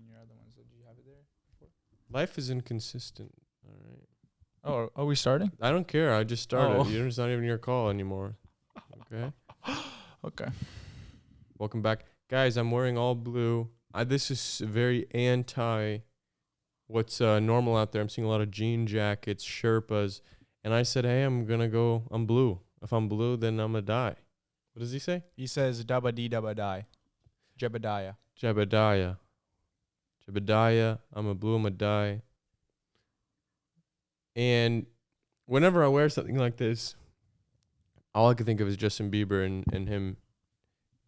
in your other ones. So do you have it there before? Life is inconsistent. All right. Oh, are we starting? I don't care. I just started. Oh. It's not even your call anymore. Okay. Okay. Welcome back, guys. I'm wearing all blue. This is very anti what's normal out there. I'm seeing a lot of jean jackets, Sherpas, and I said, hey, I'm blue. If I'm blue, then I'm gonna die. What does he say? He says dabba dee dabba die. Jebediah. Jebediah. I'm a blue, I'm a die. And whenever I wear something like this, all I can think of is Justin Bieber and him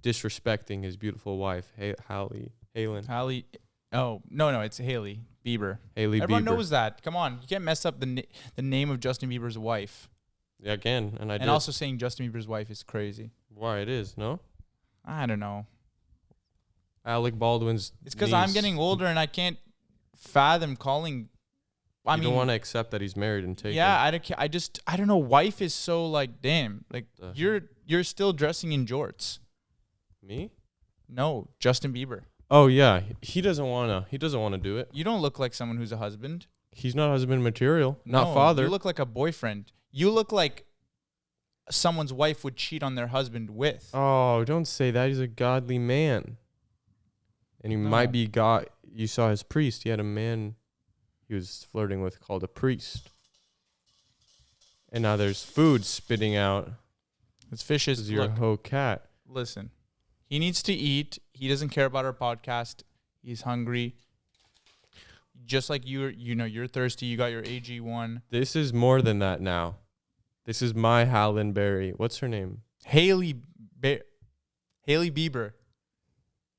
disrespecting his beautiful wife, Halen. Hallie. Oh, no, it's Haley Bieber. Haley Bieber. Everyone knows that. Come on. You can't mess up the name of Justin Bieber's wife. Yeah, I can, and I did. And also saying Justin Bieber's wife is crazy. Why it is, no? I don't know. Alec Baldwin's It's because I'm getting older and I can't fathom calling. I mean, don't want to accept that he's married and taken. Yeah, I don't know. Wife is so like, damn. Like you're still dressing in jorts. Me? No, Justin Bieber. Oh yeah, he doesn't wanna do it. You don't look like someone who's a husband. He's not husband material, not No, father. You look like a boyfriend. You look like someone's wife would cheat on their husband with. Oh, don't say that. He's a godly man. And he might be God. You saw his priest. He had a man he was flirting with called a priest. And now there's food spitting out. It's fishes. You're a hoe cat. Listen, he needs to eat. He doesn't care about our podcast. He's hungry. Just like you're thirsty. You got your AG1. This is more than that now. This is my Hallen Berry. What's her name? Haley Bieber.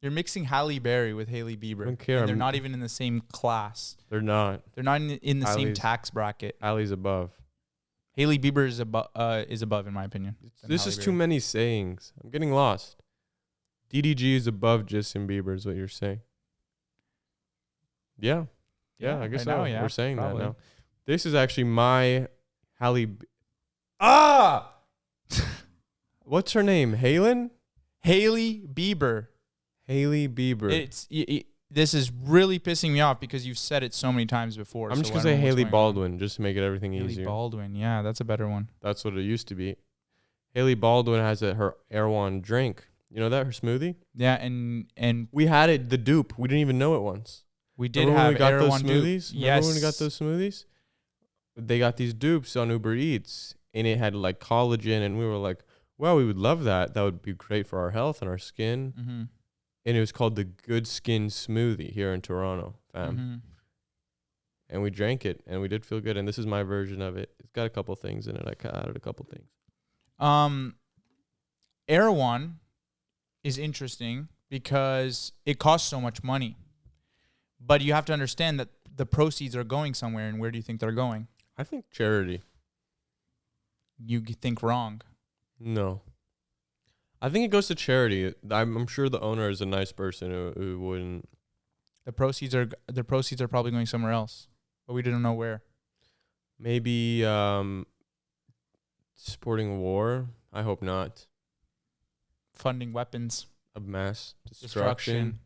You're mixing Halle Berry with Haley Bieber. I don't care. And they're not even in the same class. They're not. They're not in the same tax bracket. Halle's above. Haley Bieber is above, in my opinion. This is too many sayings. I'm getting lost. DDG is above Justin Bieber is what you're saying. Yeah. Yeah, I guess so. We're saying probably. That now. This is actually my Halle. What's her name? Haley Bieber. Haley Bieber. This is really pissing me off because you've said it so many times before. I'm just going to say Haley Baldwin just to make everything easier. Haley Baldwin. Yeah, that's a better one. That's what it used to be. Haley Baldwin has her Aran drink. You know that, her smoothie? Yeah, and we had it, the dupe. We didn't even know it once. We did have those smoothies. Yes. Remember when we got those smoothies? They got these dupes on Uber Eats, and it had like collagen, and we were like, wow, we would love that. That would be great for our health and our skin. Mm-hmm. And it was called the Good Skin Smoothie here in Toronto, fam. Mm-hmm. And we drank it, and we did feel good. And this is my version of it. It's got a couple things in it. I added a couple things. Aran is interesting because it costs so much money. But you have to understand that the proceeds are going somewhere, and where do you think they're going? I think charity. You think wrong. No. I think it goes to charity. I'm sure the owner is a nice person who wouldn't. The proceeds are probably going somewhere else, but we didn't know where. Maybe supporting war. I hope not. Funding weapons of mass destruction.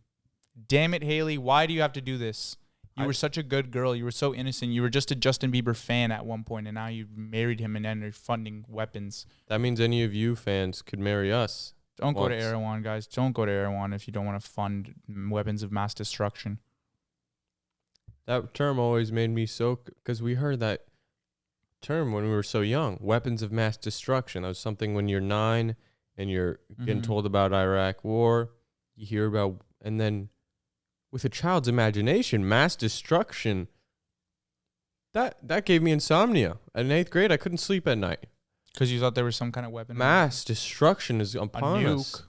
Damn it, Haley! Why do you have to do this? You were such a good girl. You were so innocent. You were just a Justin Bieber fan at one point, and now you've married him and then you're funding weapons. That means any of you fans could marry us. Don't go to Aran, guys. Don't go to Aran if you don't want to fund weapons of mass destruction. That term always made me so... Because we heard that term when we were so young. Weapons of mass destruction. That was something when you're 9 and you're getting told about Iraq war. You hear about... And then... With a child's imagination, mass destruction, that gave me insomnia. In 8th grade, I couldn't sleep at night. Because you thought there was some kind of weapon? Mass destruction is upon us.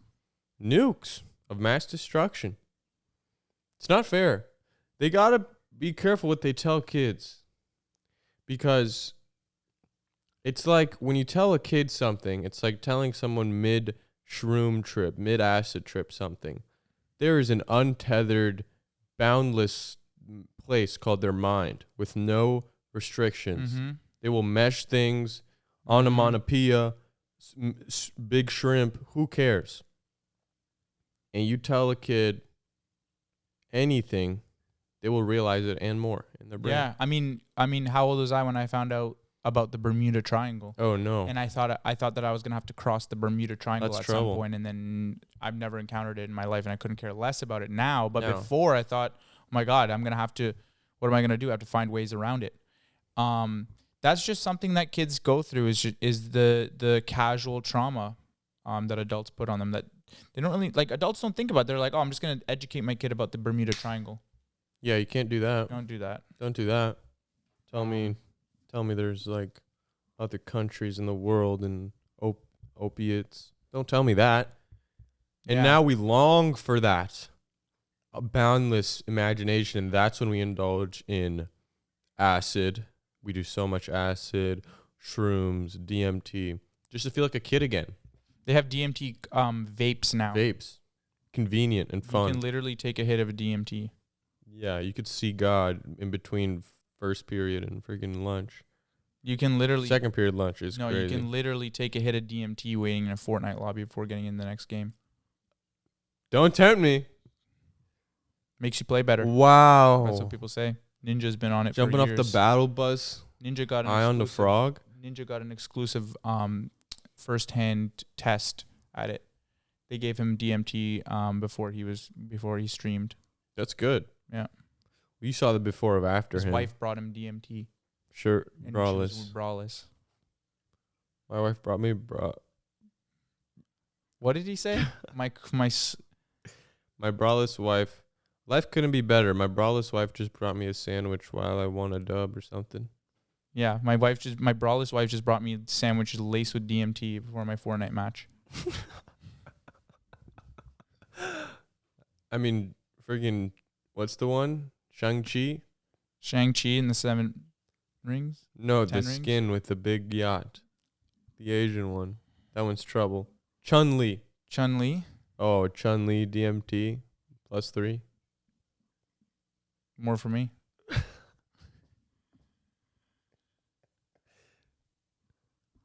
Nukes of mass destruction. It's not fair. They got to be careful what they tell kids. Because it's like when you tell a kid something, it's like telling someone mid-shroom trip, mid-acid trip something. There is an untethered, boundless place called their mind with no restrictions. Mm-hmm. They will mesh things, onomatopoeia, big shrimp, who cares? And you tell a kid anything, they will realize it and more in their brain. Yeah, I mean, how old was I when I found out about the Bermuda Triangle? Oh no! And I thought that I was gonna have to cross the Bermuda Triangle That's at trouble. some point, and then I've never encountered it in my life, and I couldn't care less about it now. But before, I thought, oh my God, I'm gonna have to. What am I gonna do? I have to find ways around it. That's just something that kids go through. Is the casual trauma that adults put on them that they don't really like. Adults don't think about. They're like, oh, I'm just gonna educate my kid about the Bermuda Triangle. Yeah, you can't do that. Don't do that. Don't do that. Tell me there's like other countries in the world and opiates. Don't tell me that. And now we long for that. A boundless imagination. And that's when we indulge in acid. We do so much acid, shrooms, DMT, just to feel like a kid again. They have DMT vapes now. Vapes. Convenient and fun. You can literally take a hit of a DMT. Yeah, you could see God in between first period and freaking lunch. You can literally... Second period lunch is crazy. No, you can literally take a hit of DMT waiting in a Fortnite lobby before getting in the next game. Don't tempt me. Makes you play better. Wow. That's what people say. Ninja's been on it Jumping for off years. the battle bus. Ninja got an Eye on the frog. Ninja got an exclusive first-hand test at it. They gave him DMT before he streamed. That's good. Yeah. You saw the before of after His him. wife brought him DMT. Sure, And braless. she was braless. My wife brought me What did he say? my braless wife. Life couldn't be better. My braless wife just brought me a sandwich while I won a dub or something. Yeah, my braless wife just brought me sandwiches laced with DMT before my Fortnite match. I mean, friggin', what's the one? Shang-Chi? Shang-Chi and the 7 rings? No, 10 the rings? skin with the big yacht. The Asian one. That one's trouble. Chun-Li. Chun-Li? Oh, Chun-Li DMT +3. More for me.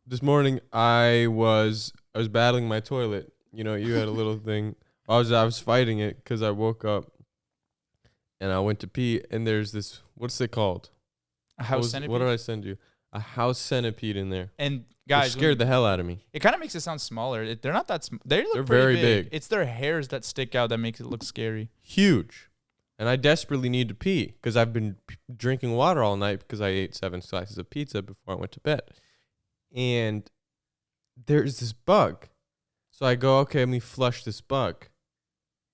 This morning I was battling my toilet. You know, you had a little thing. I was fighting it because I woke up and I went to pee, and there's this, what's it called? A house centipede? What did I send you? A house centipede in there. And guys, It scared the hell out of me. it kind of makes it sound smaller. They're not that They're They're pretty very big. It's their hairs that stick out that makes it look scary. Huge. And I desperately need to pee because I've been drinking water all night because I ate 7 slices of pizza before I went to bed. And there's this bug. So I go, okay, let me flush this bug.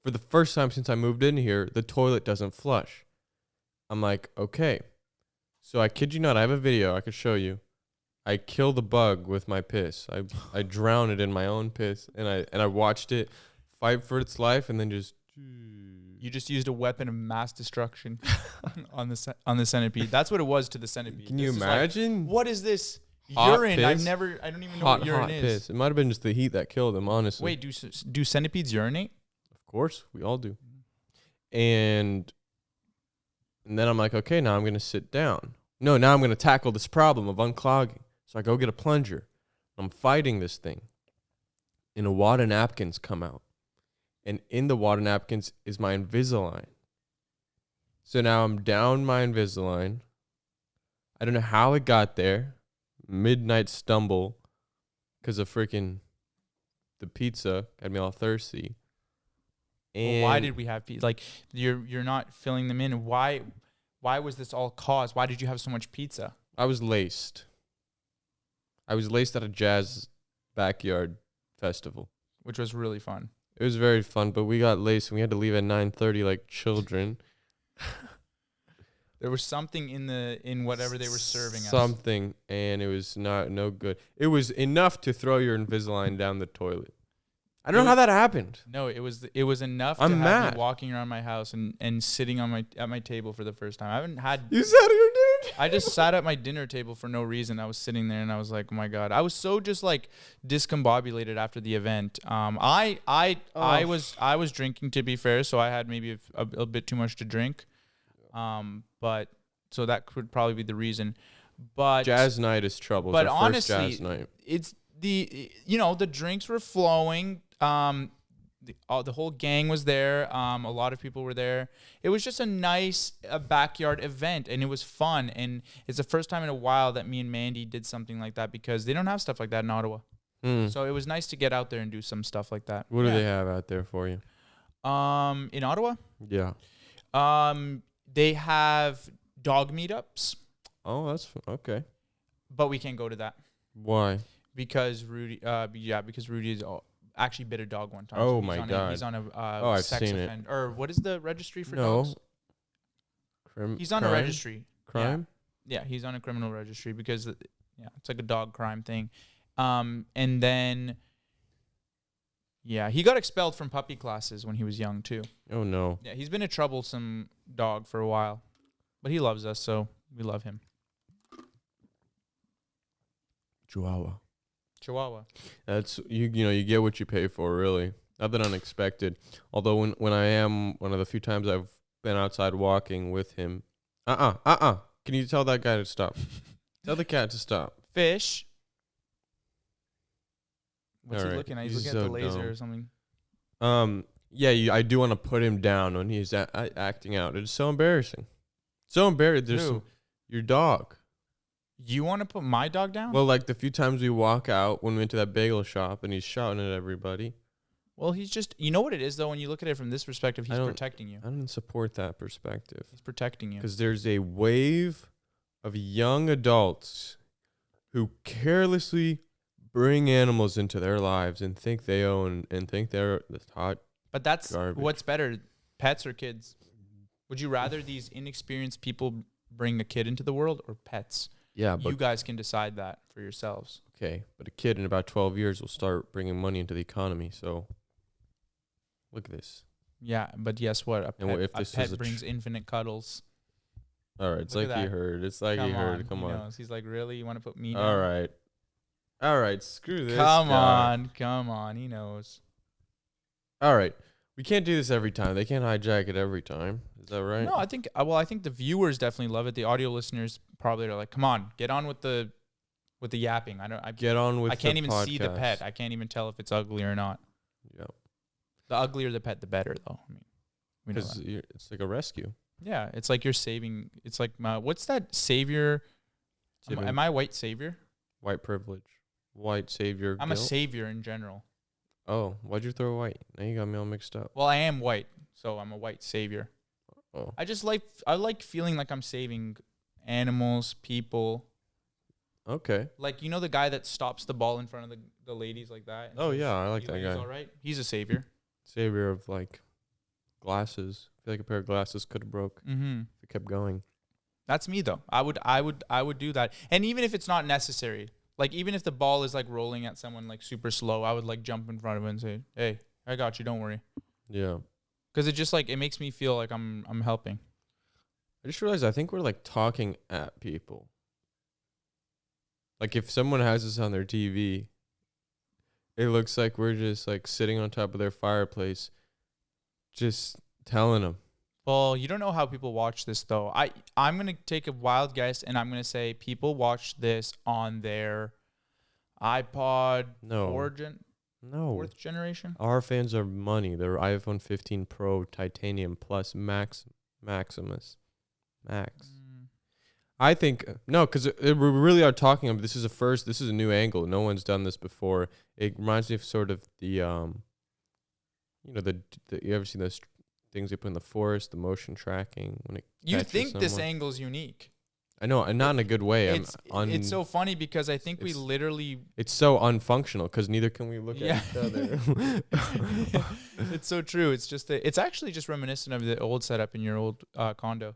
For the first time since I moved in here, the toilet doesn't flush. I'm like, okay. So I kid you not, I have a video I could show you. I kill the bug with my piss. I drown it in my own piss, and I watched it fight for its life, and then just. You just used a weapon of mass destruction on the centipede. That's what it was to the centipede. Can you This is like, imagine? what is this? Hot Urine. piss? I don't even know what urine is. Piss. It might have been just the heat that killed him, honestly. Wait, do centipedes urinate? Of course, we all do. And then I'm like, okay, now I'm going to sit down. No, now I'm going to tackle this problem of unclogging. So I go get a plunger. I'm fighting this thing. And a wad of napkins come out. And in the water napkins is my Invisalign. So now I'm down my Invisalign. I don't know how it got there. Midnight stumble because of freaking the pizza had me all thirsty. And Well, why did we have pizza? Like you're not filling them in. Why was this all caused? Why did you have so much pizza? I was laced. I was laced at a jazz backyard festival. Which was really fun. It was very fun, but we got laced and we had to leave at 9:30 like children. There was something in whatever they were serving us. Something, and it was no good. It was enough to throw your Invisalign down the toilet. I don't know how that happened. No, it was enough to I'm have mad. me walking around my house and sitting on at my table for the first time. I haven't had. You sat at your dinner. I just sat at my dinner table for no reason. I was sitting there and I was like, oh my God. I was so just like discombobulated after the event. I was drinking, to be fair, so I had maybe a bit too much to drink. But so that could probably be the reason. But Jazz night is trouble. But It's our honestly, first jazz night. it's the drinks were flowing. the whole gang was there. A lot of people were there. It was just a nice backyard event, and it was fun. And it's the first time in a while that me and Mandy did something like that because they don't have stuff like that in Ottawa. So it was nice to get out there and do some stuff like that. What do they have out there for you? In Ottawa? Yeah. They have dog meetups. Oh, that's okay. But we can't go to that. Why? Because Rudy, because Rudy is actually bit a dog one time. Oh so my God! He's on a I've sex seen offender. Or what is the registry for no. dogs? He's on a registry. Crime? Yeah, he's on a criminal registry because it's like a dog crime thing. And then he got expelled from puppy classes when he was young too. Oh no. Yeah, he's been a troublesome dog for a while, but he loves us, so we love him. Chihuahua. That's you get what you pay for, really. Nothing unexpected. Although when I am one of the few times I've been outside walking with him, can you tell that guy to stop? Tell the cat to stop. Fish. What's All he right. looking at? He's looking so at the laser dumb. or something. I do want to put him down when he's acting out. It's so embarrassing. So embarrassing. There's your dog. You want to put my dog down? Well, like the few times we walk out when we went to that bagel shop and he's shouting at everybody. Well, he's just, you know what it is though, when you look at it from this perspective, he's protecting you. I don't support that perspective. He's protecting you. Because there's a wave of young adults who carelessly bring animals into their lives and think they own and think they're the hot. But that's garbage. What's better, pets or kids? Would you rather these inexperienced people bring a kid into the world or pets? Yeah, but you guys can decide that for yourselves. Okay, but a kid in about 12 years will start bringing money into the economy. So look at this. Yeah, but guess what? A pet brings infinite cuddles. All right, it's like you heard. It's like you heard. Come on. Knows. He's like, really? You want to put me down? All right. Screw this. Come on. He knows. All right. We can't do this every time. They can't hijack it every time. Is that right? No, I think the viewers definitely love it. The audio listeners probably are like, come on, get on with the yapping. I can't even see the pet. I can't even tell if it's ugly or not. Yeah. The uglier the pet, the better, though. I mean, because it's like a rescue. Yeah, it's like you're saving. It's like what's that savior? Am I white savior? White privilege. White savior. I'm a savior in general. Oh, why'd you throw white? Now you got me all mixed up. Well, I am white, so I'm a white savior. Oh. I like feeling like I'm saving animals, people. Okay. Like, the guy that stops the ball in front of the ladies like that. Oh, yeah, I like that guy. All right. He's a savior. Savior of, like, glasses. I feel like a pair of glasses could have broke if it kept going. That's me, though. I would do that. And even if it's not necessary, like, even if the ball is, like, rolling at someone, like, super slow, I would, like, jump in front of it and say, hey, I got you. Don't worry. Yeah. Because it just, like, it makes me feel like I'm helping. I just realized I think we're, like, talking at people. Like, if someone has this on their TV, it looks like we're just, like, sitting on top of their fireplace, just telling them. Well, you don't know how people watch this, though. I'm going to take a wild guess, and I'm going to say people watch this on their iPod fourth generation. Our fans are money. They're iPhone 15 Pro Titanium Plus Maximus. I think, no, because we really are talking about, this is a new angle. No one's done this before. It reminds me of sort of the, you ever seen those things they put in the forest, the motion tracking when it You think this angle's unique. I know, and not in a good way. It's so funny because I think we literally... It's so unfunctional because neither can we look at each other. It's so true. It's just it's actually just reminiscent of the old setup in your old condo.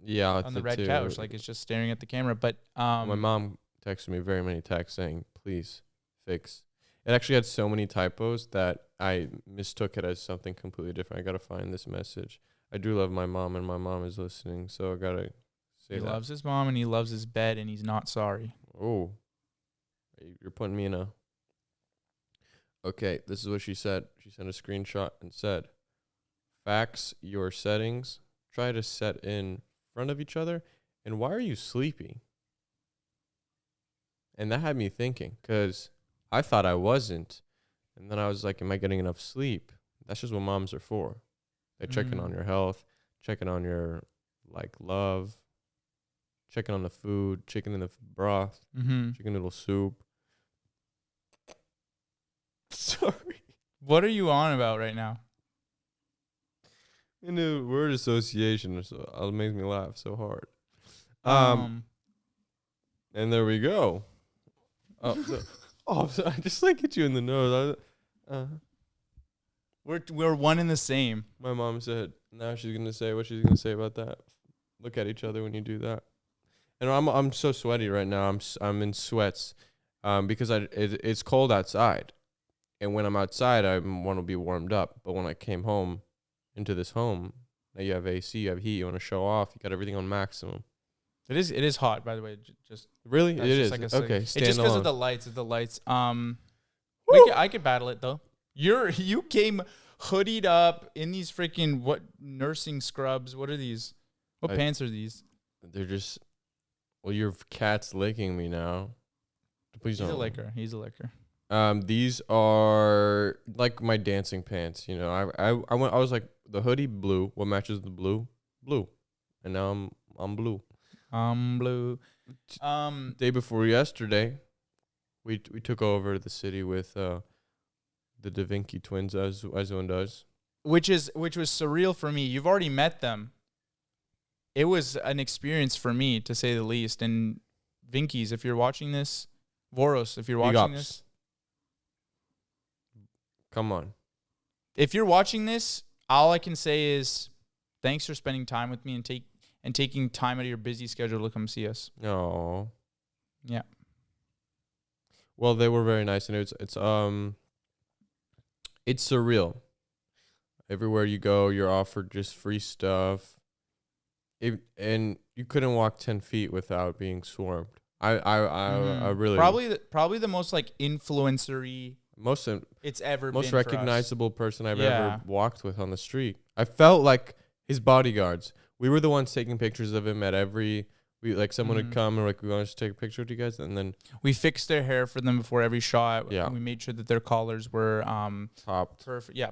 Yeah, on the red couch, like it's just staring at the camera. But my mom texted me very many texts saying, "Please fix." It actually had so many typos that I mistook it as something completely different. I gotta find this message. I do love my mom, and my mom is listening, so I gotta say he loves his mom, and he loves his bed, and he's not sorry. Oh, you're putting me in a. Okay, this is what she said. She sent a screenshot and said, "Fax your settings. Try to set in front of each other, and why are you sleepy?" And that had me thinking, because I thought I wasn't, and then I was like, am I getting enough sleep? That's just what moms are for. They're checking on your health, checking on your like love, checking on the food, chicken in the broth, chicken noodle soup. Sorry. What are you on about right now? In the word association, so it makes me laugh so hard. And there we go. I just like hit you in the nose. We're one and the same. My mom said, now she's gonna say what she's gonna say about that. Look at each other when you do that. And I'm so sweaty right now. I'm in sweats, because it's cold outside, and when I'm outside, I want to be warmed up. But when I came home, into this home, now you have AC, you have heat, you want to show off, you got everything on maximum. It is hot, by the way. Just really, it is. Like okay, it's just because of the lights. I could battle it though. You came hoodied up in these freaking what nursing scrubs? What are these? What pants are these? They're just. Well, your cat's licking me now. Please don't. He's a licker. These are like my dancing pants. You know, I was like the hoodie blue. What matches the blue? Blue, and now I'm blue. Blue. Day before yesterday, we took over the city with the Davinkis twins, as one does. Which was surreal for me. You've already met them. It was an experience for me, to say the least. And Vinkies, if you're watching this, Voros, if you're watching this, come on. If you're watching this, all I can say is thanks for spending time with me and taking time out of your busy schedule to come see us. Oh. Yeah. Well, they were very nice, and it's surreal. Everywhere you go, you're offered just free stuff. And you couldn't walk 10 feet without being swarmed. I really probably the most like influencery it's ever been most recognizable person I've ever walked with on the street. I felt like his bodyguards. We were the ones taking pictures of him at someone would come and we want to take a picture with you guys, and then we fixed their hair for them before every shot. Yeah, we made sure that their collars were popped,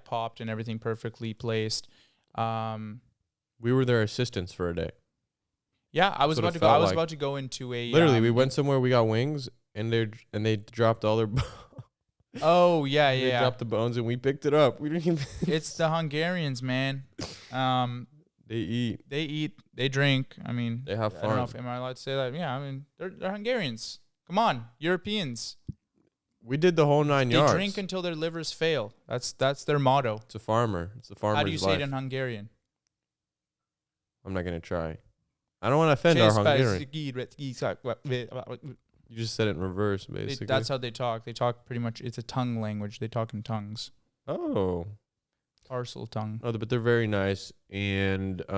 popped and everything perfectly placed. We were their assistants for a day. Yeah, I was about to go. I was about to go into a. Literally, we went somewhere. We got wings, and they dropped all their. Oh yeah, They dropped the bones, and we picked it up. We didn't even. It's the Hungarians, man. They eat. They drink. I mean, they have fun. I don't know if am I allowed to say that? Yeah, I mean, they're Hungarians. Come on, Europeans. We did the whole 9 yards. They drink until their livers fail. That's their motto. It's a farmer. It's a farmer's life. How do you say it in Hungarian? I'm not gonna try. I don't want to offend our Hungarian. You just said it in reverse, basically. That's how they talk. They talk pretty much. It's a tongue language. They talk in tongues. Oh. Parcel tongue. Oh, but they're very nice, and it's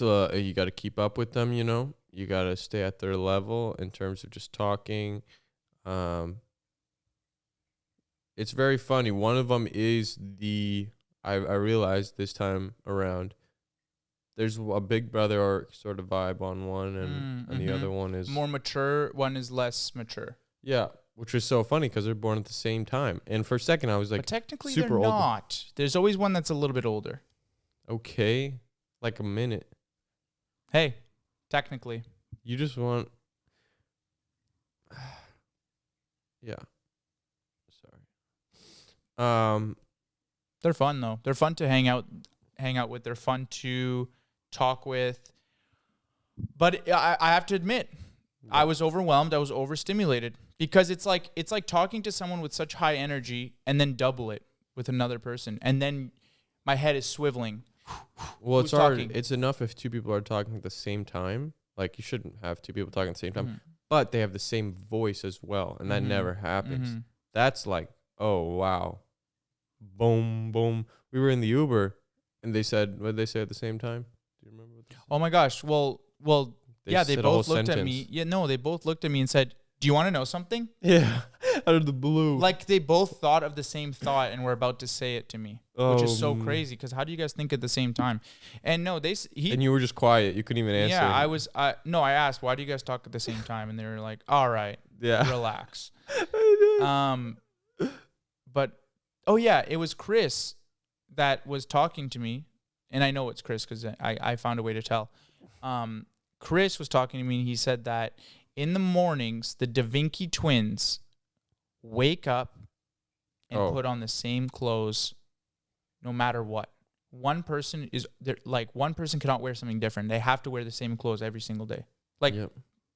you got to keep up with them. You know, you got to stay at their level in terms of just talking. It's very funny. One of them is I realized this time around. There's a big brother or sort of vibe on one, and the other one is more mature. One is less mature. Yeah, which is so funny because they're born at the same time. And for a second, I was like, but technically super they're old. not. There's always one that's a little bit older. Okay, like a minute. Hey, technically, you just want. Yeah. Sorry. They're fun though. They're fun to hang out with. They're fun to talk with. But I have to admit, I was overwhelmed. I was overstimulated because it's like talking to someone with such high energy and then double it with another person, and then my head is swiveling. Well, it's hard. It's enough if two people are talking at the same time. Like, you shouldn't have two people talking at the same time, but they have the same voice as well, and that never happens. That's like, oh wow, boom, boom. We were in the Uber, and they said, what did they say at the same time? Do you remember? Oh my gosh. Well. They both looked at me. Yeah, no, they both looked at me and said, "Do you want to know something?" Yeah, out of the blue. Like they both thought of the same thought and were about to say it to me, which is so crazy. Because how do you guys think at the same time? And no, and you were just quiet. You couldn't even answer. Yeah, I asked, why do you guys talk at the same time? And they were like, all right, relax. But Oh yeah, it was Chris that was talking to me, and I know it's Chris because I found a way to tell. Chris was talking to me, and he said that in the mornings, the Davinkis twins wake up and put on the same clothes no matter what. One person cannot wear something different. They have to wear the same clothes every single day.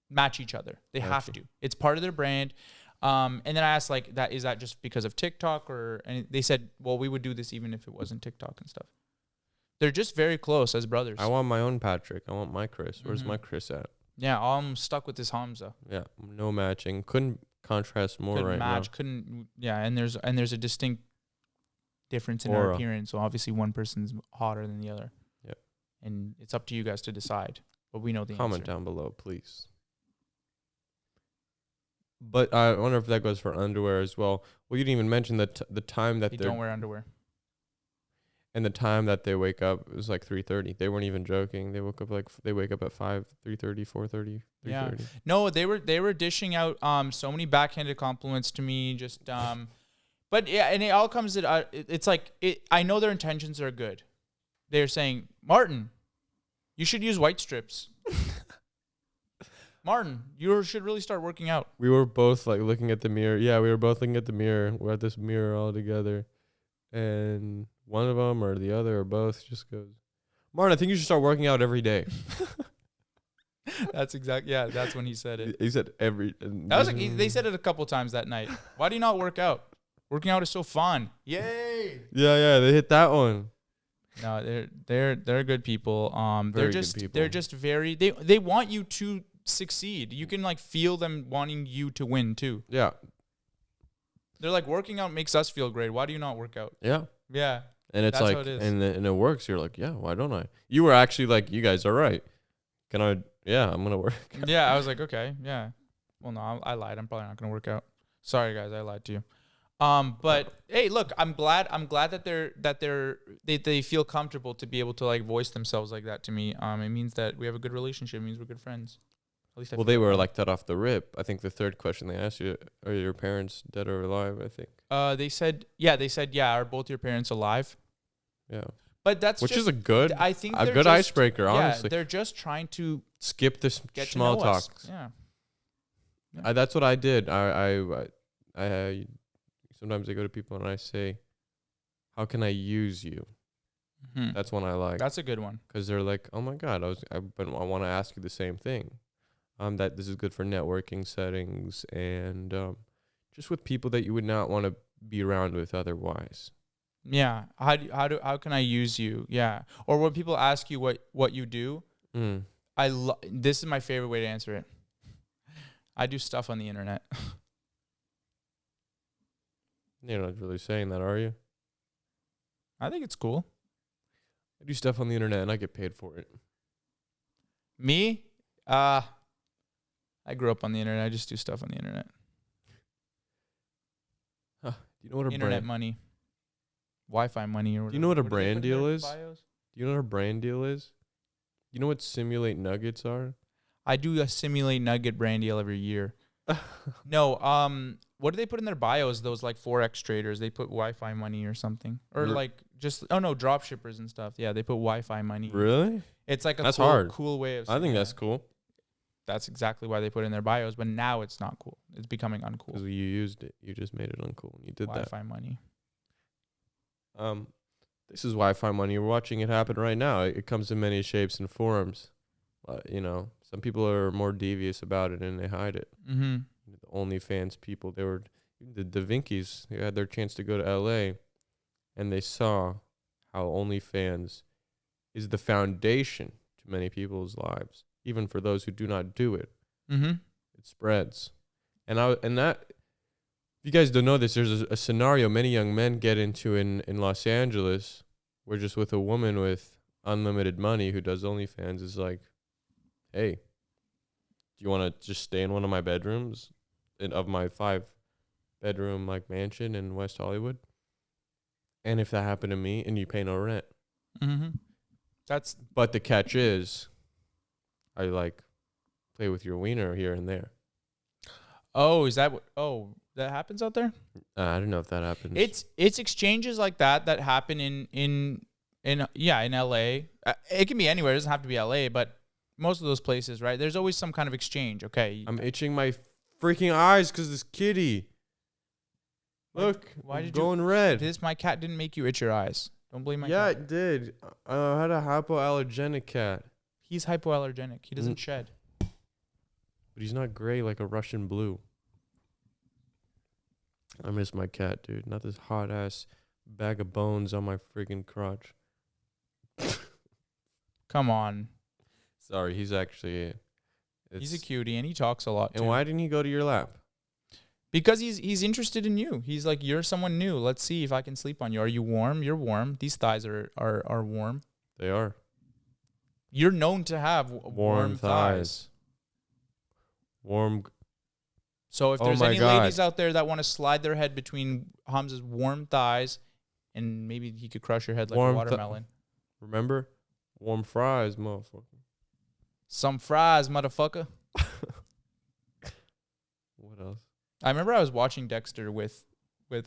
Match each other. They have to. It's part of their brand. And then I asked, like, is that just because of TikTok? And they said, well, we would do this even if it wasn't TikTok and stuff. They're just very close as brothers. I want my own Patrick. I want my Chris. Where's my Chris at? Yeah, I'm stuck with this Hamza. Yeah, no matching. Couldn't contrast more Couldn't right match. now. Couldn't. Yeah, and there's a distinct difference in our appearance. So obviously one person's hotter than the other. Yep. And it's up to you guys to decide. But we know the Comment answer. down below, please. But I wonder if that goes for underwear as well. Well, you didn't even mention the time that They they don't wear underwear. And the time that they wake up is like 3:30. They weren't even joking. They wake up at 5, 3:30, 4:30, 3:30. Yeah. No, they were dishing out so many backhanded compliments to me. Just but yeah, and it all comes to it's like I know their intentions are good. They're saying, Martin, you should use white strips. Martin, you should really start working out. We were both like looking at the mirror. Yeah, we were both looking at the mirror. We're at this mirror all together, and one of them or the other or both just goes, Martin, I think you should start working out every day. That's that's when he said it. He said every. That was they said it a couple times that night. Why do you not work out? Working out is so fun. Yay! Yeah, they hit that one. No, they're good people. Very good people. They're just very they want you to succeed. You can like feel them wanting you to win too. Yeah. They're like, working out makes us feel great. Why do you not work out? Yeah. Yeah. And it's That's like, how it is. and it works. You're like, yeah, why don't I? You were actually like, you guys are right. Can I? Yeah, I'm gonna work. Yeah, I was like, okay, yeah. Well, no, I lied. I'm probably not gonna work out. Sorry, guys, I lied to you. But hey, look, I'm glad that they feel comfortable to be able to like voice themselves like that to me. It means that we have a good relationship. It means we're good friends. At least Well, they were like that off the rip. I think the third question they asked you, are your parents dead or alive? I think. They said, yeah. Are both your parents alive? Yeah. But that's which just, is a good, I think a they're good just, icebreaker. Honestly, they're just trying to skip this get small to know talk. us. Yeah. That's what I did. I sometimes I go to people and I say, "How can I use you?" Mm-hmm. That's one I like. That's a good one. Because they're like, "Oh my God, I want to ask you the same thing." That this is good for networking settings and just with people that you would not want to be around with otherwise. Yeah. How can I use you? Yeah. Or when people ask you what you do, this is my favorite way to answer it. I do stuff on the internet. You're not really saying that, are you? I think it's cool. I do stuff on the internet and I get paid for it. Me? I grew up on the internet. I just do stuff on the internet. Huh. Do you know what a internet money? Wi-Fi money or whatever. Do you know what a brand deal is? Bios? Do you know what a brand deal is? You know what simulate nuggets are? I do a simulate nugget brand deal every year. No, what do they put in their bios? Those like Forex traders, they put Wi-Fi money or something, or like just drop shippers and stuff. Yeah, they put Wi-Fi money. Really? It's like that's hard. Cool way of. I think that's cool. That's exactly why they put it in their bios, but now it's not cool. It's becoming uncool. Because you used it, you just made it uncool. You did Wi-Fi money. This is Wi-Fi money. We're watching it happen right now. It comes in many shapes and forms. Some people are more devious about it and they hide it. Mm-hmm. The OnlyFans people, the Davinkis, they had their chance to go to LA and they saw how OnlyFans is the foundation to many people's lives, even for those who do not do it. Mm-hmm. It spreads. If you guys don't know this, there's a scenario many young men get into in Los Angeles where just with a woman with unlimited money who does OnlyFans is like, hey, do you want to just stay in one of my bedrooms of my 5-bedroom like mansion in West Hollywood? And if that happened to me and you pay no rent. Mm-hmm. But the catch is I like play with your wiener here and there. Oh, is that what? Oh, That happens out there? I don't know if that happens. It's exchanges like that happen in LA. It can be anywhere. It doesn't have to be LA, but most of those places, right? There's always some kind of exchange. Okay. I'm itching my freaking eyes because this kitty. Look, why did going red? My cat didn't make you itch your eyes. Don't blame my cat. Yeah, it did. I had a hypoallergenic cat. He's hypoallergenic. He doesn't shed. But he's not gray like a Russian blue. I miss my cat, dude. Not this hot ass bag of bones on my freaking crotch. Come on. Sorry, he's actually. He's a cutie and he talks a lot. And why didn't he go to your lap? Because he's interested in you. He's like, you're someone new. Let's see if I can sleep on you. Are you warm? You're warm. These thighs are warm. They are. You're known to have warm thighs. Warm. So if there's any ladies out there that want to slide their head between Hamza's warm thighs, and maybe he could crush your head like a watermelon. Remember? Warm fries, motherfucker. Some fries, motherfucker. What else? I remember I was watching Dexter with the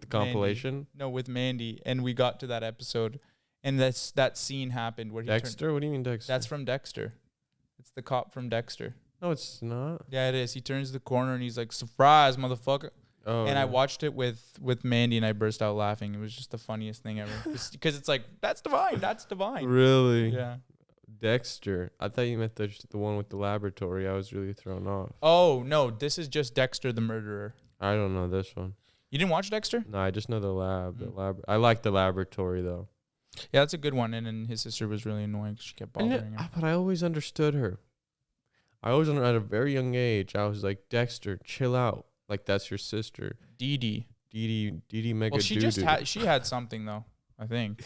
compilation. No, with Mandy, and we got to that episode, and that scene happened where Dexter. What do you mean Dexter? That's from Dexter. It's the cop from Dexter. No, it's not. Yeah, it is. He turns the corner and he's like, "Surprise, motherfucker!" Oh, and I watched it with Mandy, and I burst out laughing. It was just the funniest thing ever, because it's like, that's divine. That's divine. Really? Yeah. Dexter. I thought you meant the one with the laboratory. I was really thrown off. Oh, no. This is just Dexter the murderer. I don't know this one. You didn't watch Dexter? No, I just know the lab. I like the laboratory, though. Yeah, that's a good one. And then his sister was really annoying because she kept bothering him. But I always understood her. At a very young age, I was like, Dexter, chill out. Like, that's your sister. Dee mega. Well, she had something, though, I think.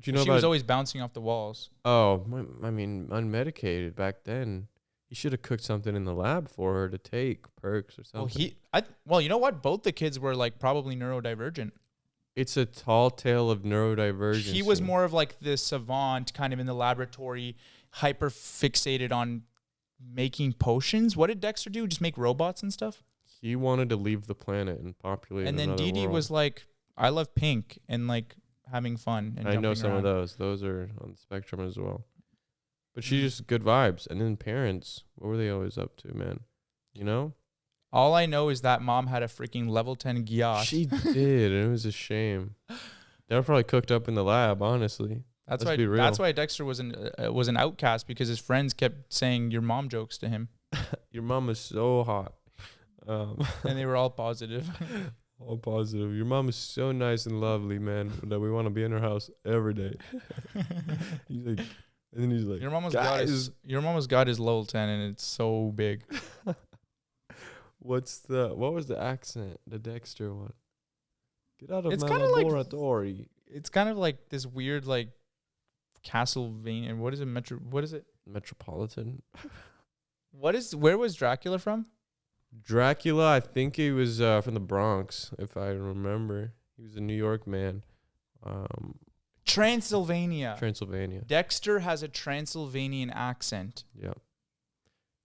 She was always bouncing off the walls. Oh, I mean, unmedicated back then. He should have cooked something in the lab for her to take, perks or something. Well, you know what? Both the kids were like probably neurodivergent. It's a tall tale of neurodivergence. He was more of like the savant, kind of in the laboratory, hyper fixated on making potions. What did Dexter do? Just make robots and stuff? He wanted to leave the planet and populate another world. And then Dee was like, I love pink and like having fun. And I know some of those. Those are on the spectrum as well. But she's just good vibes. And then parents, what were they always up to, man? You know? All I know is that mom had a freaking level 10 gyat. She did, and it was a shame. They were probably cooked up in the lab, honestly. That's why Dexter was an outcast, because his friends kept saying your mom jokes to him. Your mom is so hot. And they were all positive. All positive. Your mom is so nice and lovely, man, that we want to be in her house every day. He's like, and then he's like, your mama's got his level 10, and it's so big. What was the accent? The Dexter one. Get out of my laboratory. It's kind of like this weird, like, Castlevania. What is it? What is it? Metropolitan. Where was Dracula from? Dracula, I think he was from the Bronx, if I remember. He was a New York man. Transylvania. Dexter has a Transylvanian accent. Yep.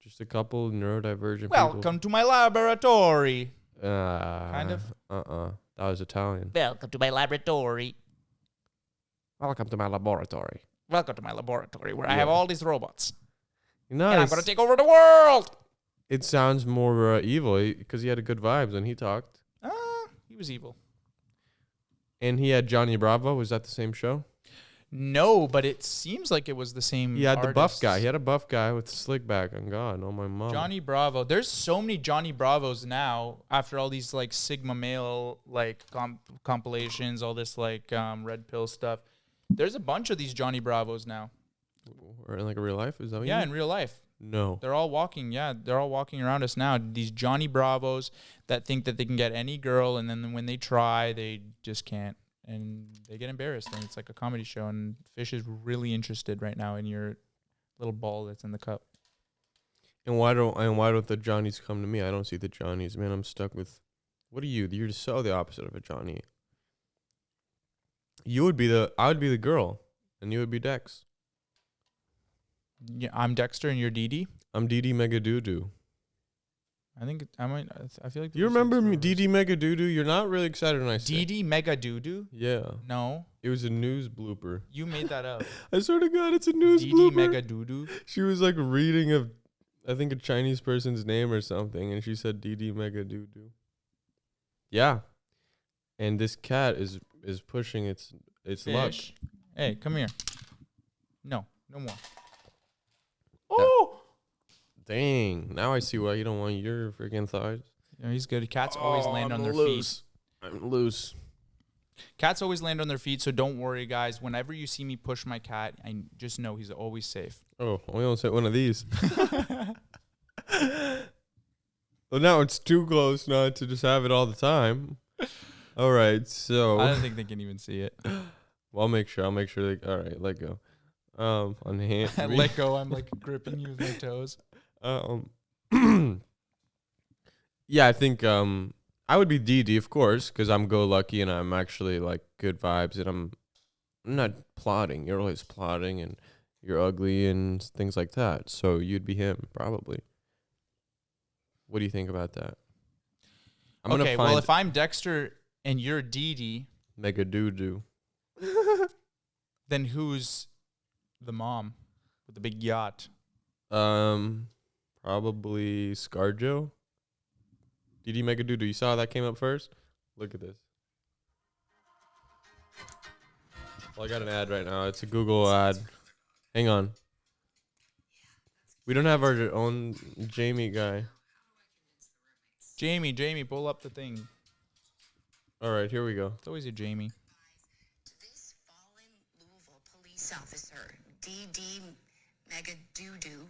Just a couple neurodivergent Welcome people. to my laboratory. Kind of. That was Italian. Welcome to my laboratory. Welcome to my laboratory. Welcome to my laboratory where I have all these robots. No, and I'm going to take over the world. It sounds more evil because he had a good vibes when he talked. He was evil. And he had Johnny Bravo. Was that the same show? No, but it seems like it was the same. He had the buff guy. He had a buff guy with slick back. On God, oh my mom. Johnny Bravo. There's so many Johnny Bravos now after all these like Sigma male like compilations, all this like red pill stuff. There's a bunch of these Johnny Bravos now. Or in like a real life? Is that what you mean? In real life. No. They're all walking. Yeah, they're all walking around us now. These Johnny Bravos that think that they can get any girl, and then when they try, they just can't. And they get embarrassed, and it's like a comedy show, and Fish is really interested right now in your little ball that's in the cup. And why don't the Johnnies come to me? I don't see the Johnnies, man. I'm stuck with. What are you? You're so the opposite of a Johnny. I would be the girl, and you would be Dex. Yeah, I'm Dexter, and you're Dee Dee. I'm Dee Dee Mega Doo Doo. I think I might. I feel like. You remember DD Mega Doodoo? You're not really excited when I say DD Mega Doodoo? Yeah. No. It was a news blooper. You made that up. I swear to God, it's a news blooper. blooper. Mega Doodoo. She was like reading I think a Chinese person's name or something, and she said DD Mega Doodoo. Yeah. And this cat is pushing its luck. Hey, come here. No more. Oh! Dang. Now I see why you don't want your freaking thighs. Yeah, he's good. Cats always land on their feet. I'm loose. Cats always land on their feet, so don't worry, guys. Whenever you see me push my cat, I just know he's always safe. Oh, we almost hit one of these. Well, now it's too close not to just have it all the time. All right, so I don't think they can even see it. Well, I'll make sure. All right, let go. On the hand. Let go. I'm like gripping you with my toes. Yeah, I think I would be DD, of course, because I'm go lucky and I'm actually like good vibes, and I'm not plotting. You're always plotting, and you're ugly and things like that. So you'd be him probably. What do you think about that? Okay, well, if I'm Dexter and you're DD, Mega Doo-doo, then who's the mom with the big yacht? Probably ScarJo. DD Mega Doo-doo. You saw how that came up first? Look at this. Well, I got an ad right now. It's a Google ad. Hang on. We don't have our own Jamie guy. Jamie, pull up the thing. All right, here we go. It's always a Jamie. This fallen Louisville police officer, DD Mega Doo-doo,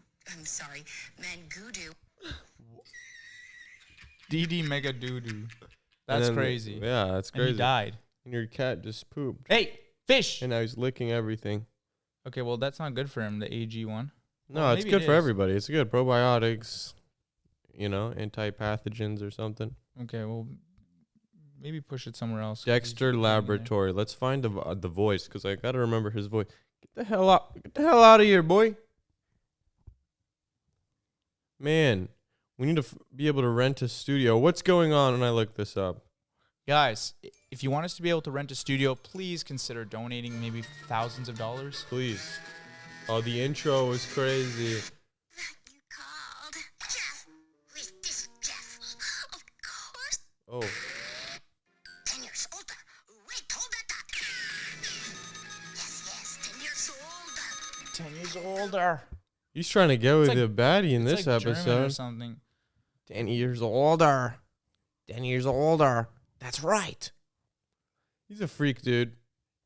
Mangudu. DD Mega Doodoo. That's crazy. Yeah, that's crazy. And he died. And your cat just pooped. Hey, fish! And now he's licking everything. Okay, well, that's not good for him, the AG one. No, well, it's good for everybody. It's good. Probiotics, anti-pathogens or something. Okay, well, maybe push it somewhere else. Dexter Laboratory. Let's find the voice, because I got to remember his voice. Get the hell out of here, boy. Man, we need to be able to rent a studio. What's going on when I look this up? Guys, if you want us to be able to rent a studio, please consider donating maybe thousands of dollars. Please. Oh, the intro was crazy. You called Jeff. Who is this Jeff? Of course. Oh. 10 years older. Wait, hold that. Yes, 10 years older. 10 years older. He's trying to get with the baddie in this like episode. German or something. 10 years older. 10 years older. That's right. He's a freak, dude.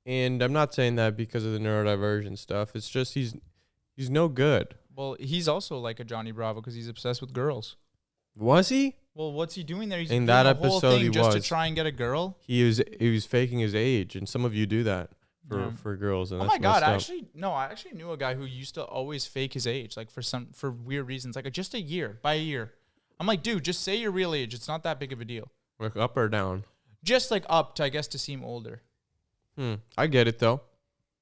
And I'm not saying that because of the neurodivergent stuff. It's just he's no good. Well, he's also like a Johnny Bravo because he's obsessed with girls. Was he? Well, what's he doing there? He's in doing that the whole episode, thing he just was to try and get a girl. He was faking his age, and some of you do that for girls. And oh that's my God! messed up. I actually knew a guy who used to always fake his age, like for weird reasons, like just a year by a year. I'm like, dude, just say your real age. It's not that big of a deal. Like up or down? Just like up to, I guess, to seem older. I get it though.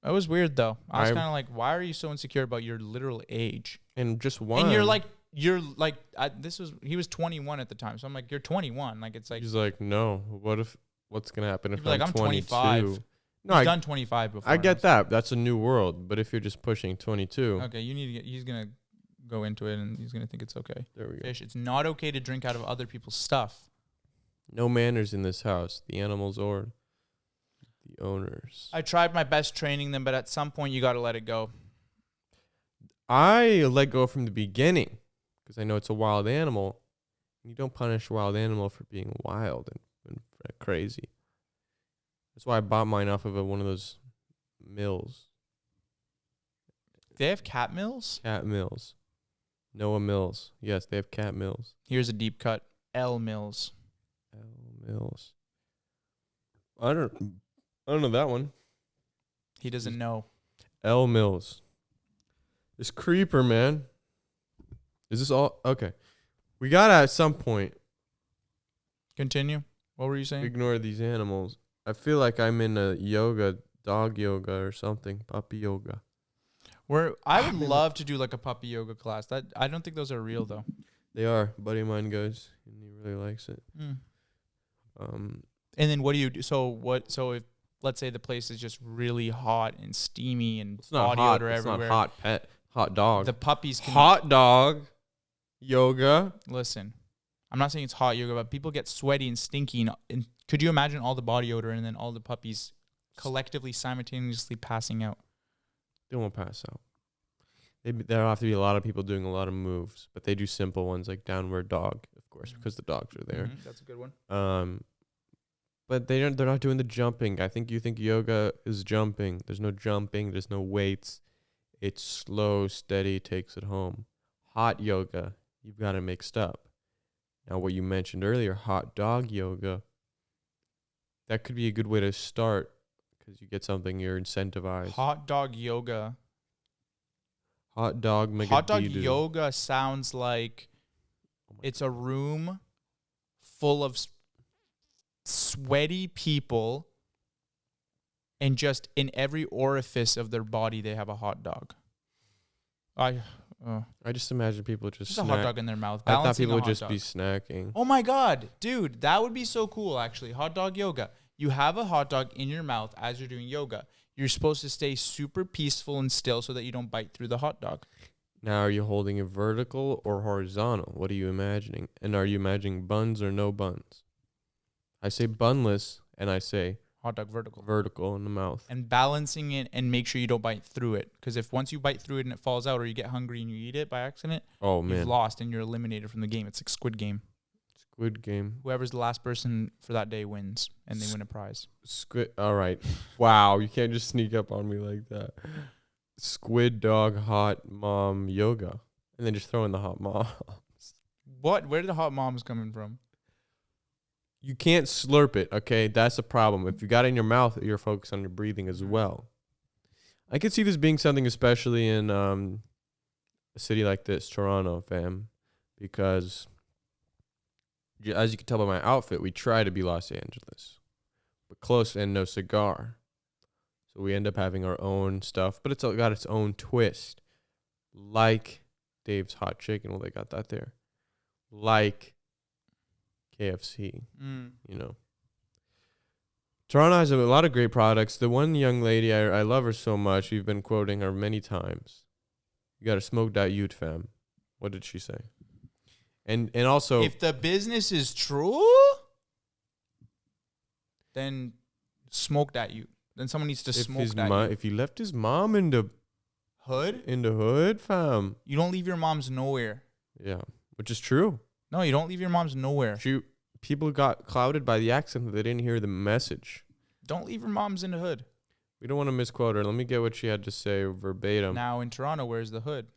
That was weird though. I was kind of like, why are you so insecure about your literal age? And just one. And he was 21 at the time, so I'm like, you're 21. Like it's like he's like, no. What's gonna happen if I'm 25? No, I've done 25 before. I get that. That's a new world. But if you're just pushing 22, okay, you need to get. He's gonna go into it, and he's gonna think it's okay. There we go. Fish. It's not okay to drink out of other people's stuff. No manners in this house. The animals or the owners. I tried my best training them, but at some point you got to let it go. I let go from the beginning because I know it's a wild animal. You don't punish a wild animal for being wild and crazy. That's why I bought mine off of one of those mills. They have cat mills? Cat mills. Noah Mills. Yes, they have cat mills. Here's a deep cut. L Mills. L Mills. I don't know that one. He doesn't know. L Mills. This creeper, man. Is this all? Okay. We gotta at some point Continue. What were you saying? ignore these animals. I feel like I'm in a dog yoga or something. Puppy yoga. I would love to do like a puppy yoga class. That I don't think those are real though. They are. A buddy of mine goes, and he really likes it. And then what do you do? So if let's say the place is just really hot and steamy and It's not body hot. odor It's everywhere. not hot dog. The puppies can hot dog yoga. listen. I'm not saying it's hot yoga, but people get sweaty and stinky. And could you imagine all the body odor and then all the puppies collectively simultaneously passing out? They won't pass out. There'll have to be a lot of people doing a lot of moves, but they do simple ones like downward dog, of course, because the dogs are there. That's a good one. But they're not doing the jumping. I think you think yoga is jumping. There's no jumping. There's no weights. It's slow, steady, takes it home. Hot yoga, you've got it mixed up. Now, what you mentioned earlier, hot dog yoga, that could be a good way to start because you get something you're incentivized. Hot dog yoga. Hot dog yoga sounds like it's a room full of sweaty people, and just in every orifice of their body they have a hot dog. I just imagine people just a hot dog in their mouth. I thought people would just be snacking. Oh my god, dude, that would be so cool actually. Hot dog yoga. You have a hot dog in your mouth as you're doing yoga. You're supposed to stay super peaceful and still so that you don't bite through the hot dog. Now, are you holding it vertical or horizontal? What are you imagining? And are you imagining buns or no buns? I say bunless, and I say hot dog vertical. Vertical in the mouth. And balancing it and make sure you don't bite through it. Because if once you bite through it and it falls out, or you get hungry and you eat it by accident, you've lost and you're eliminated from the game. It's like Squid Game. Squid Game. Whoever's the last person for that day wins, and they win a prize. All right. Wow, you can't just sneak up on me like that. Squid dog hot mom yoga, and then just throw in the hot moms. What? Where did the hot moms coming from? You can't slurp it, okay? That's a problem. If you got it in your mouth, you're focused on your breathing as well. I could see this being something, especially in a city like this, Toronto, fam, because as you can tell by my outfit, we try to be Los Angeles, but close and no cigar. So we end up having our own stuff, but it's got its own twist. Like Dave's Hot Chicken, well, they got that there. Like KFC, you know. Toronto has a lot of great products. The one young lady, I love her so much. We've been quoting her many times. You got to smoke that youth, fam. What did she say? And also, if the business is true, then smoke that youth. Then someone needs to smoke that youth. If he left his mom in the hood, fam. You don't leave your moms nowhere. Yeah, which is true. No, you don't leave your moms nowhere. People got clouded by the accent that they didn't hear the message. Don't leave your moms in the hood. We don't want to misquote her. Let me get what she had to say verbatim. Now in Toronto, where's the hood?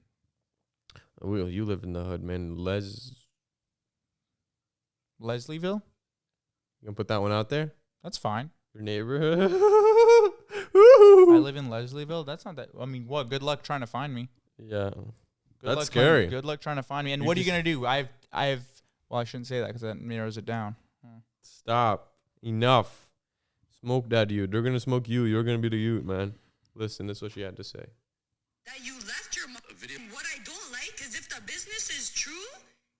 Well, you live in the hood, man. Leslieville? You gonna put that one out there? That's fine. Your neighborhood? I live in Leslieville. That's not that. I mean, what? Good luck trying to find me. Yeah. That's scary. Good luck trying to find me. And what are you going to do? I have, well, I shouldn't say that because that narrows it down. Stop. Enough. Smoke that youth. They're going to smoke you. You're going to be the youth, man. Listen, this is what she had to say. That you left your mom. What I don't like is if the business is true,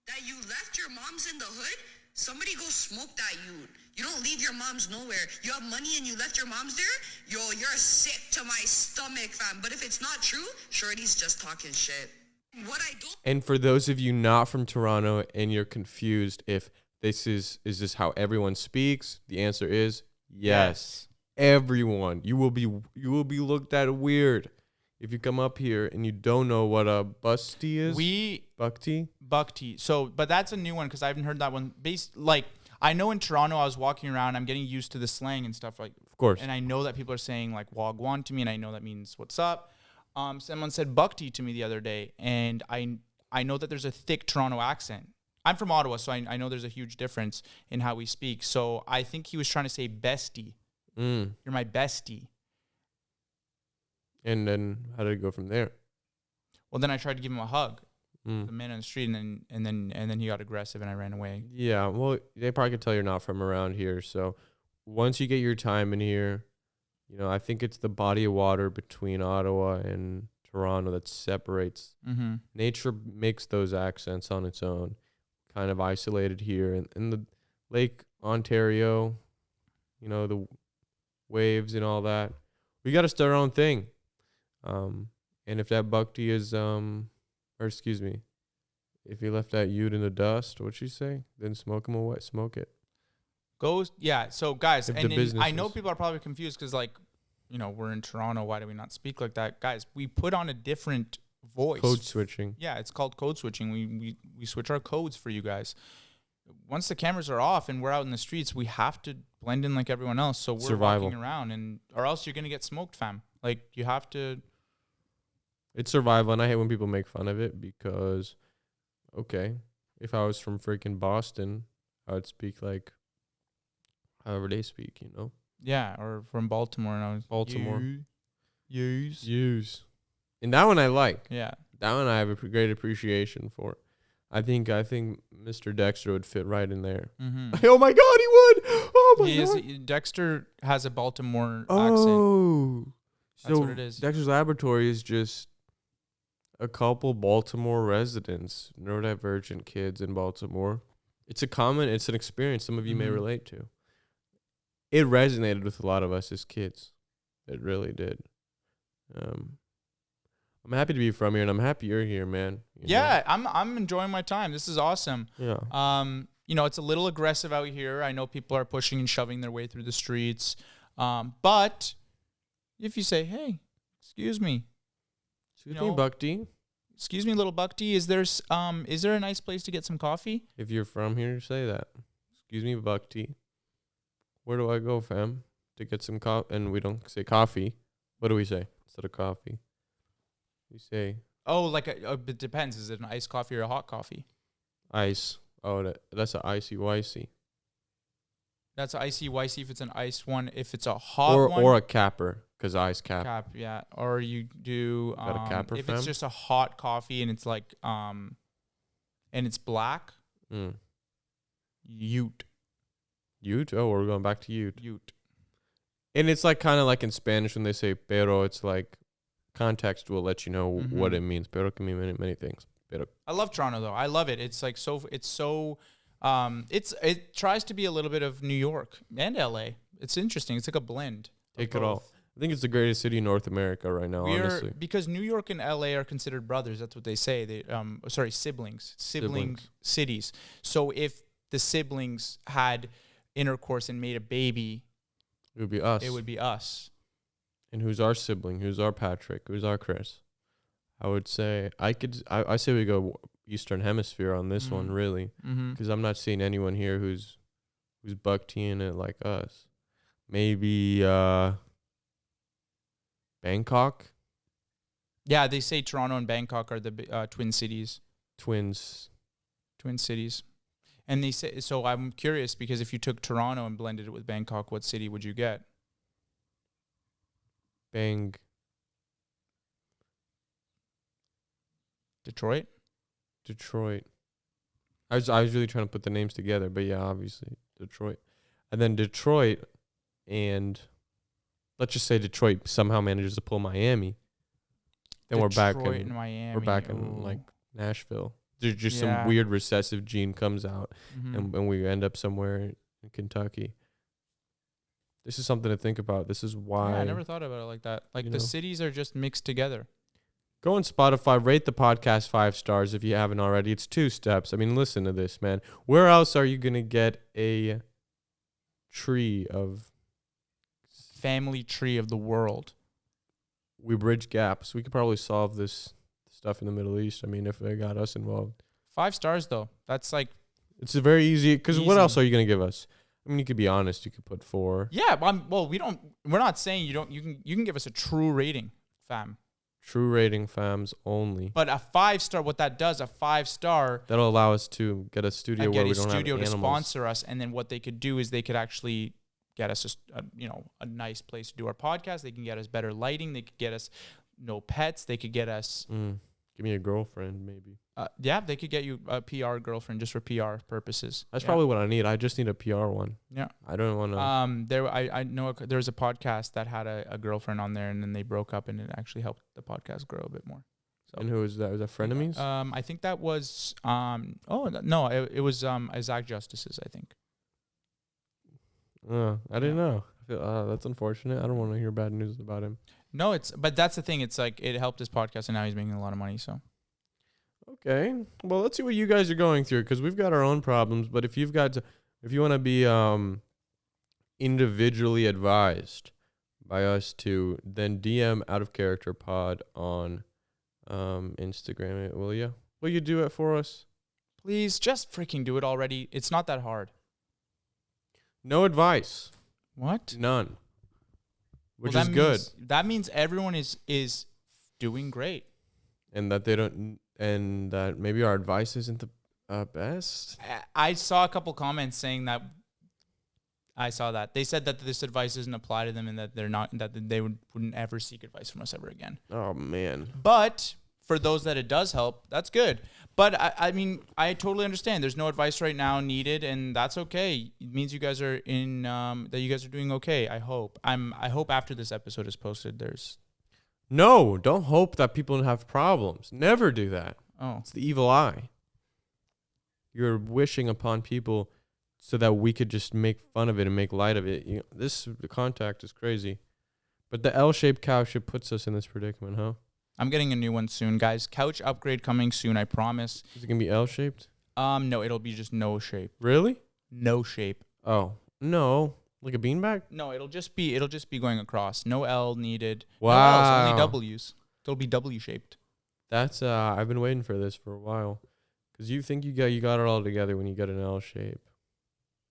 that you left your moms in the hood, somebody go smoke that youth. You don't leave your moms nowhere. You have money and you left your moms there? Yo, you're sick to my stomach, fam. But if it's not true, Shorty's just talking shit. What I don't. And for those of you not from Toronto and you're confused if this is this how everyone speaks, the answer is yes. Everyone. You will be looked at weird if you come up here and you don't know what a busty is. Buckty. So, but that's a new one because I haven't heard that one. I know in Toronto, I was walking around, I'm getting used to the slang and stuff like. Of course. And I know that people are saying like wagwan to me, and I know that means what's up. Someone said buckty to me the other day, and I know that there's a thick Toronto accent. I'm from Ottawa, so I know there's a huge difference in how we speak. So I think he was trying to say bestie. You're my bestie. And then how did it go from there? Well, then I tried to give him a hug, the man on the street, and then he got aggressive, and I ran away. Yeah, well, they probably could tell you're not from around here. So once you get your time in here, you know, I think it's the body of water between Ottawa and Toronto that separates. Nature makes those accents on its own. kind of isolated here in the Lake Ontario, you know, the waves and all that. We got to start our own thing. And if that buck tea is, if you left that ute in the dust, what'd you say? Then smoke him away. Smoke it. So guys, If and I know people are probably confused because, like, you know, we're in Toronto. Why do we not speak like that? Guys, we put on a different voice. Code switching. Yeah, it's called code switching. We switch our codes for you guys. Once the cameras are off and we're out in the streets, we have to blend in like everyone else. So we're walking around, or else you're going to get smoked, fam. Like, you have to. It's survival, and I hate when people make fun of it because, okay, if I was from freaking Boston, I would speak like however they speak, you know? Yeah, or from Baltimore, and I was Baltimore. Use. And that one I like. Yeah. That one I have a great appreciation for. I think Mr. Dexter would fit right in there. Mm-hmm. Oh my God, he would! Oh my God. Dexter has a Baltimore accent. Oh. That's what it is. Dexter's Laboratory is just a couple Baltimore residents, neurodivergent kids in Baltimore. It's an experience some of you may relate to. It resonated with a lot of us as kids. It really did. I'm happy to be from here, and I'm happy you're here, man. You know? I'm enjoying my time. This is awesome. Yeah. You know, it's a little aggressive out here. I know people are pushing and shoving their way through the streets. But if you say, "Hey, excuse me, Buck D. Excuse me, little Buck D, is there a nice place to get some coffee?" If you're from here, say that. Excuse me, Buck D. Where do I go, fam, to get some coffee? And we don't say coffee. What do we say instead of coffee? We say... Oh, like it depends. Is it an iced coffee or a hot coffee? Ice. Oh, that's an icy-wicey. That's an icy-wicey if it's an ice one. If it's a hot one... Or a capper, because ice cap. Cap, yeah. Or you do... Got a capper, if fam? it's just a hot coffee and it's like... and it's black... Ute. Ute? Oh, we're going back to Ute. Ute. And it's like kind of like in Spanish when they say pero, it's like context will let you know what it means. Pero can mean many things. Pero. I love Toronto though. I love it. It's like it tries to be a little bit of New York and LA. It's interesting. It's like a blend. Take it all. I think it's the greatest city in North America right now, honestly. Because New York and LA are considered brothers. That's what they say. They siblings. Sibling cities. So if the siblings had intercourse and made a baby, it would be us. It would be us. And who's our sibling? Who's our Patrick? Who's our Chris? I would say I say we go Eastern Hemisphere on this one, really, because I'm not seeing anyone here who's buck teeing it like us. Maybe Bangkok. Yeah, they say Toronto and Bangkok are the twin cities. Twin cities. And they say, so I'm curious because if you took Toronto and blended it with Bangkok, what city would you get? Detroit. I was really trying to put the names together, but yeah, obviously Detroit. And then Detroit, and let's just say Detroit somehow manages to pull Miami. Then we're back in Miami. We're back in like Nashville. There's just some weird recessive gene comes out, and we end up somewhere in Kentucky. This is something to think about. This is why... Yeah, I never thought about it like that. Like, the cities are just mixed together. Go on Spotify, rate the podcast 5 stars if you haven't already. It's 2 steps. I mean, listen to this, man. Where else are you going to get a tree of... Family tree of the world. We bridge gaps. We could probably solve this stuff in the Middle East. I mean, if they got us involved. 5 stars, though. That's like... It's a very easy... Because what else are you going to give us? I mean, you could be honest. You could put 4. Yeah, we're not saying you don't... You can give us a true rating, fam. True rating, fams only. But a 5 star, what that does, a 5 star... That'll allow us to get a studio where we don't have animals. To sponsor us, and then what they could do is they could actually get us a nice place to do our podcast. They can get us better lighting. They could get us no pets. They could get us... Give me a girlfriend, maybe. Yeah, they could get you a PR girlfriend just for PR purposes. That's probably what I need. I just need a PR one. Yeah. I don't want to... I know there was a podcast that had a girlfriend on there, and then they broke up, and it actually helped the podcast grow a bit more. So, and who was that? Was that Frenemies? I think that was it was Isaac Justice's, I think. I didn't know. That's unfortunate. I don't want to hear bad news about him. No, but that's the thing. It's like it helped his podcast, and now he's making a lot of money. So, okay. Well, let's see what you guys are going through, because we've got our own problems. But if you want to be individually advised by us to, then DM Out of Character Pod on Instagram. Will you? Will you do it for us? Please, just freaking do it already. It's not that hard. No advice. What? None. Which is good. That means everyone is doing great. And that they don't, and that maybe our advice isn't the best. I saw a couple comments saying that. I saw that. They said that this advice doesn't apply to them and that they wouldn't ever seek advice from us ever again. Oh, man. But for those that it does help, that's good. But I mean, I totally understand. There's no advice right now needed, and that's okay. It means you guys are that you guys are doing okay. I hope. I hope after this episode is posted, there's. No, don't hope that people have problems. Never do that. Oh, it's the evil eye. You're wishing upon people so that we could just make fun of it and make light of it. The contact is crazy, but the L-shaped couch, it puts us in this predicament, huh? I'm getting a new one soon, guys. Couch upgrade coming soon, I promise. Is it gonna be L-shaped? No, it'll be just no shape. Really? No shape. Oh, no. Like a beanbag? No, it'll just be going across. No L needed. Wow. No L's, only W's. It'll be W shaped. That's I've been waiting for this for a while. Cuz you think you got it all together when you get an L shape.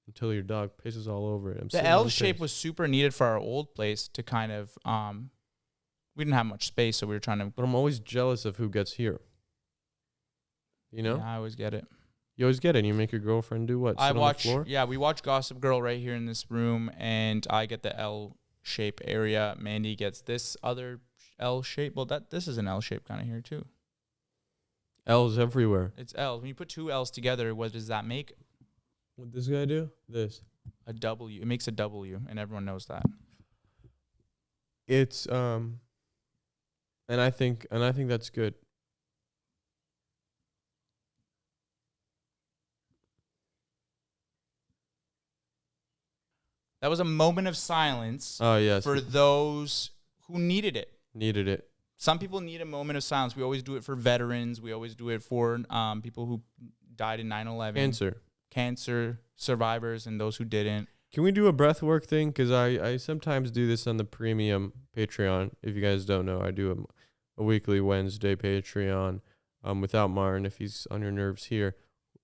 Until your dog pisses all over it. The L shape was super needed for our old place to kind of we didn't have much space, so we were trying to. But I'm always jealous of who gets here. You know? Yeah, I always get it. You always get it. And you make your girlfriend do what? Sit on the floor? Yeah, we watch Gossip Girl right here in this room, and I get the L shape area. Mandy gets this other L shape. Well, this is an L shape kind of here too. L's everywhere. It's L. When you put two L's together, what does that make? What this guy do? This. A W. It makes a W, and everyone knows that. It's and I think that's good. That was a moment of silence. Oh, yes. For those who needed it. Needed it. Some people need a moment of silence. We always do it for veterans. We always do it for people who died in 9/11. Cancer survivors and those who didn't. Can we do a breathwork thing? Because I sometimes do this on the premium Patreon. If you guys don't know, I do a weekly Wednesday Patreon without Martin if he's on your nerves here.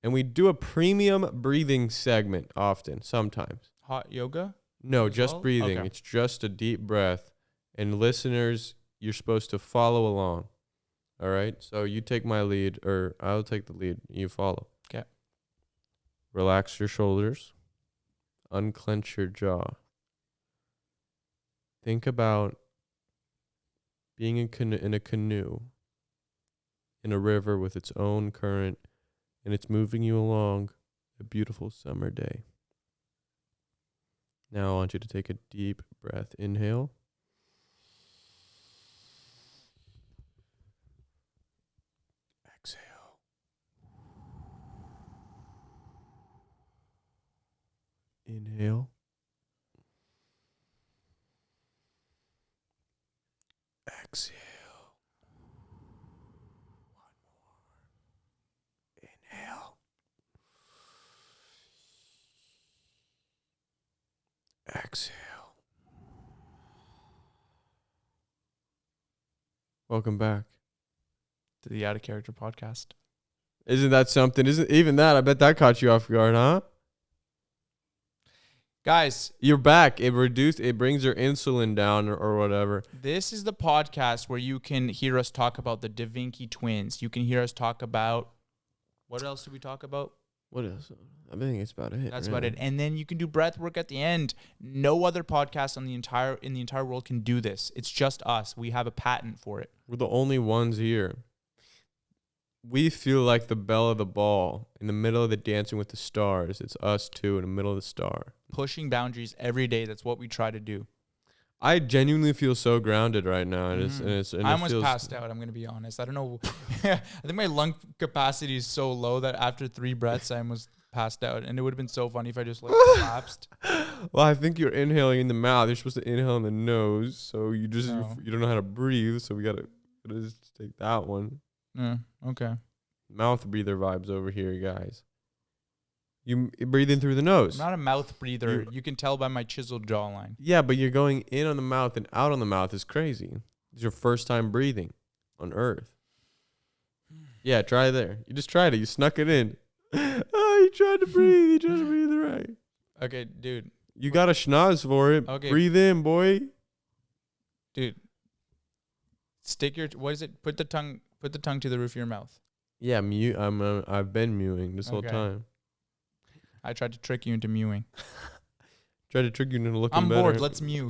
And we do a premium breathing segment often, sometimes. Hot yoga? No, just breathing. Okay. It's just a deep breath. And listeners, you're supposed to follow along. All right? So you take my lead, or I'll take the lead. You follow. Okay. Relax your shoulders. Unclench your jaw. Think about being in a canoe in a river with its own current, and it's moving you along a beautiful summer day. Now I want you to take a deep breath. Inhale. Exhale. Inhale. Exhale. One more. Inhale. Exhale. Welcome back To the Out of Character podcast. Isn't that something? Isn't even that? I bet that caught you off guard, huh? Guys, you're back. It brings your insulin down or whatever. This is the podcast where you can hear us talk about the Davinkis twins. You can hear us talk about, what else did we talk about? What else? I think it's about it. That's about it. And then you can do breath work at the end. No other podcast in the entire world can do this. It's just us. We have a patent for it. We're the only ones here. We feel like the belle of the ball in the middle of the Dancing with the Stars. It's us two in the middle of the star. Pushing boundaries every day. That's what we try to do. I genuinely feel so grounded right now. And I almost passed out. I'm going to be honest. I don't know. I think my lung capacity is so low that after 3 breaths, I almost passed out. And it would have been so funny if I just like collapsed. Well, I think you're inhaling in the mouth. You're supposed to inhale in the nose. So you just, you don't know how to breathe. So we got to just take that one. Okay. Mouth breather vibes over here, guys. You breathe in through the nose. I'm not a mouth breather. You can tell by my chiseled jawline. Yeah, but you're going in on the mouth and out on the mouth is crazy. It's your first time breathing on Earth. Yeah, try there. You just tried it. You snuck it in. Oh, you tried to breathe. You tried to breathe right. Okay, dude. You got a schnoz for it. Okay. Breathe in, boy. Dude. Stick your, what is it? Put the tongue to the roof of your mouth. Yeah, I've been mewing this whole time. I tried to trick you into mewing. Tried to trick you into looking better. I'm bored. Let's mew.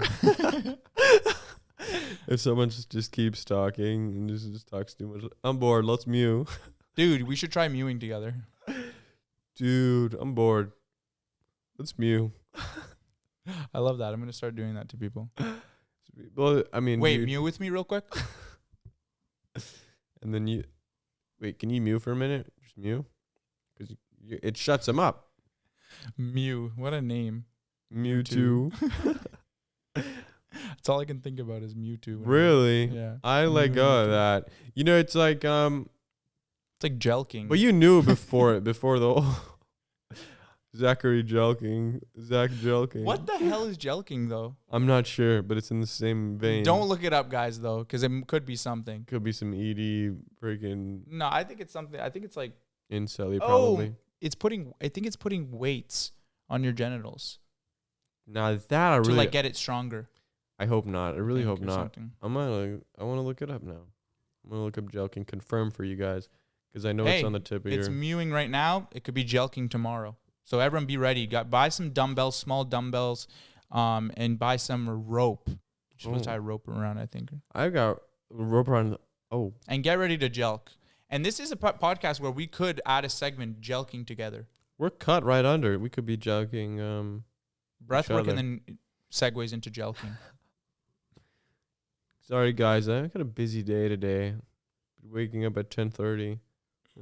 If someone just keeps talking and just talks too much, I'm bored. Let's mew. Dude, we should try mewing together. Dude, I'm bored. Let's mew. I love that. I'm going to start doing that to people. Well, I mean, wait, mew with me real quick. And then can you mew for a minute? Just mew? Because it shuts them up. Mew. What a name. Mewtwo. That's all I can think about is Mewtwo. Really? Yeah. I let go of that. You know, it's like it's like jelking. But you knew before the whole Zachary jelking. Zach jelking. What the hell is jelking though? I'm not sure, but it's in the same vein. Don't look it up, guys, though, because it could be something. Could be some ED freaking. No, I think it's something. I think it's like incel probably. I think it's putting weights on your genitals. Now that I really to like get it stronger. I hope not. I really hope not. Something. I want to look it up now. I'm gonna look up jelking, confirm for you guys, because I know it's on the tip of your. It's mewing right now. It could be jelking tomorrow. So everyone be ready. Buy some dumbbells, small dumbbells, and buy some rope. You're supposed to tie a rope around, I think. I got rope around. And get ready to jelk. And this is a podcast where we could add a segment jelking together. We're cut right under. We could be jelking. Breathwork and then segues into jelking. Sorry, guys. I got a busy day today. Waking up at 10:30.